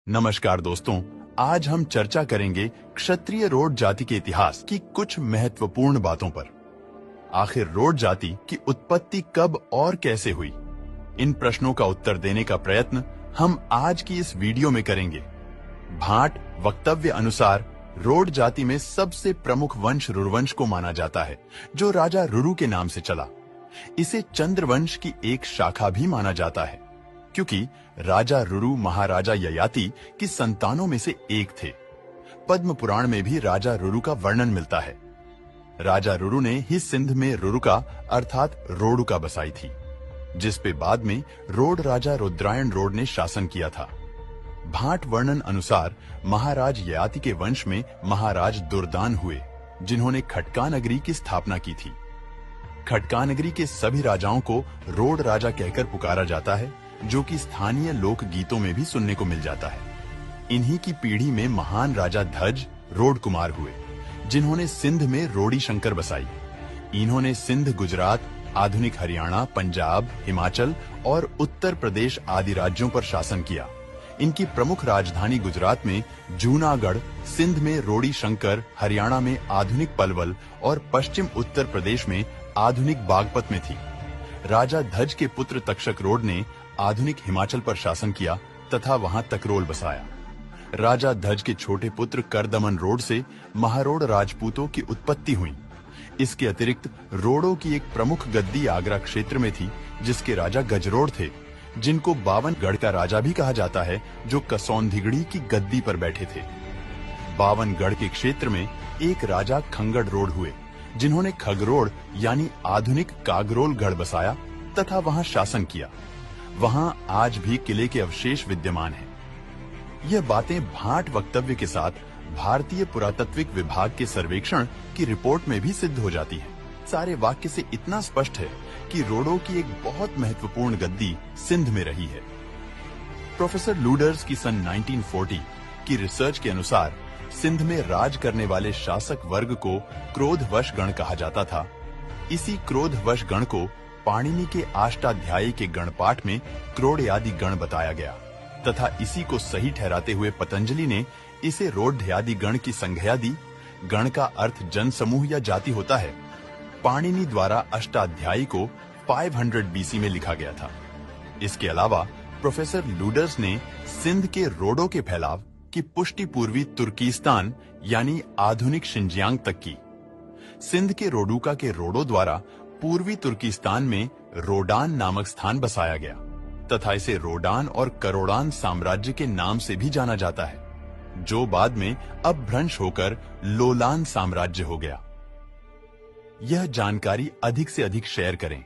नमस्कार दोस्तों, आज हम चर्चा करेंगे क्षत्रिय रोड जाति के इतिहास की कुछ महत्वपूर्ण बातों पर। आखिर रोड जाति की उत्पत्ति कब और कैसे हुई? इन प्रश्नों का उत्तर देने का प्रयत्न हम आज की इस वीडियो में करेंगे। भाट वक्तव्य अनुसार रोड जाति में सबसे प्रमुख वंश रुरुवंश को माना जाता है, जो राजा रुरु के नाम से चला। इसे चंद्रवंश की एक शाखा भी माना जाता है, क्योंकि राजा रुरु महाराजा ययाति की संतानों में से एक थे। पद्म पुराण में भी राजा रुरु का वर्णन मिलता है। राजा रुरु ने ही सिंध में रुरुका अर्थात रोडुका बसाई थी, जिस पे बाद में रोड राजा रुद्रायण रोड ने शासन किया था। भाट वर्णन अनुसार महाराज ययाति के वंश में महाराज दुर्दान हुए, जिन्होंने खटका नगरी की स्थापना की थी। खटका नगरी के सभी राजाओं को रोड राजा कहकर पुकारा जाता है, जो कि स्थानीय लोक गीतों में भी सुनने को मिल जाता है। इन्हीं की पीढ़ी में महान राजा धज रोड कुमार हुए, जिन्होंने सिंध में रोडी शंकर बसाई। इन्होंने सिंध, गुजरात, आधुनिक हरियाणा, पंजाब, हिमाचल और उत्तर प्रदेश आदि राज्यों पर शासन किया। इनकी प्रमुख राजधानी गुजरात में जूनागढ़, सिंध में रोडी शंकर, हरियाणा में आधुनिक पलवल और पश्चिम उत्तर प्रदेश में आधुनिक बागपत में थी। राजा धज के पुत्र तक्षक रोड ने आधुनिक हिमाचल पर शासन किया तथा वहां तकरोल बसाया। राजा धज के छोटे पुत्र करदमन रोड से महारोड राजपूतों की उत्पत्ति हुई। इसके अतिरिक्त रोडों की एक प्रमुख गद्दी आगरा क्षेत्र में थी, जिसके राजा गजरोड थे, जिनको 52 गढ़ का राजा भी कहा जाता है, जो कसौंधिगड़ी की गद्दी पर बैठे थे। 52 गढ़ के क्षेत्र में एक राजा खंगड़ रोड हुए, जिन्होंने खगरोड यानी आधुनिक कागरोल गढ़ बसाया तथा वहां शासन किया। वहां आज भी किले के अवशेष विद्यमान हैं। यह बातें भाट वक्तव्य के साथ भारतीय पुरातत्विक विभाग के सर्वेक्षण की रिपोर्ट में भी सिद्ध हो जाती है। सारे वाक्य से इतना स्पष्ट है कि रोडों की एक बहुत महत्वपूर्ण गद्दी सिंध में रही है। प्रोफेसर लूडर्स की सन 1940 की रिसर्च के अनुसार सिंध में राज करने वाले शासक वर्ग को क्रोधवश गण कहा जाता था। इसी क्रोधवश गण को पाणिनि के अष्टाध्यायी के गणपाठ में क्रोडयादि गण बताया गया तथा इसी को सही ठहराते हुए पतंजलि ने इसे रोड्यादि गण की संज्ञा दी। गण का अर्थ जन समूह या जाति होता है। पाणिनि द्वारा अष्टाध्यायी को 500 बीसी में लिखा गया था। इसके अलावा प्रोफेसर लूडर्स ने सिंध के रोडों के फैलाव की पुष्टि पूर्वी तुर्किस्तान यानी आधुनिक शिंजियांग तक की। सिंध के रोडुका के रोडों द्वारा पूर्वी तुर्किस्तान में रोडान नामक स्थान बसाया गया तथा इसे रोडान और करोड़ान साम्राज्य के नाम से भी जाना जाता है, जो बाद में अपभ्रंश होकर लोलान साम्राज्य हो गया। यह जानकारी अधिक से अधिक शेयर करें।